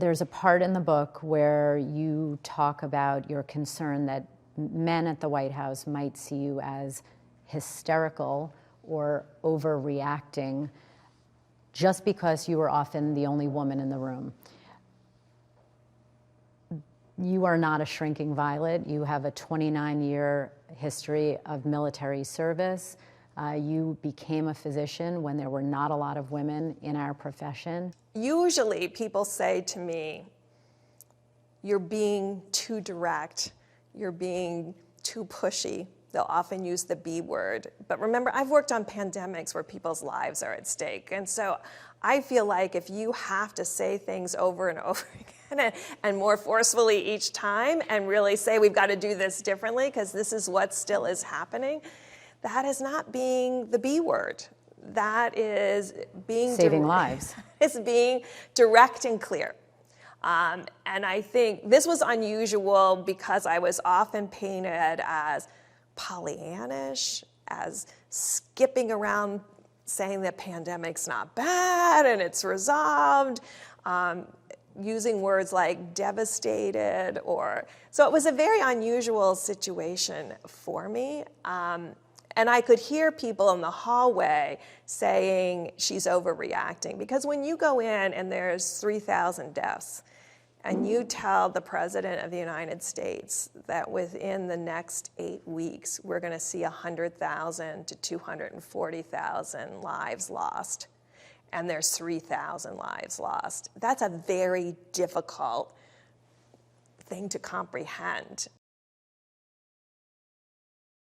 There's a part in the book where you talk about your concern that men at the White House might see you as hysterical or overreacting just because you were often the only woman in the room. You are not a shrinking violet. You have a 29-year history of military service. You became a physician when there were not a lot of women in our profession. Usually people say to me, you're being too direct, you're being too pushy. They'll often use the B word. But remember, I've worked on pandemics where people's lives are at stake. And so I feel like if you have to say things over and over again and more forcefully each time and really say we've got to do this differently because this is what still is happening, that is not being the B word. That is being saving lives. It's being direct and clear. And I think this was unusual because I was often painted as Pollyannish, as skipping around saying the pandemic's not bad and it's resolved, using words like devastated so it was a very unusual situation for me. And I could hear people in the hallway saying she's overreacting, because when you go in and there's 3,000 deaths and you tell the President of the United States that within the next 8 weeks we're going to see 100,000 to 240,000 lives lost, and there's 3,000 lives lost, that's a very difficult thing to comprehend.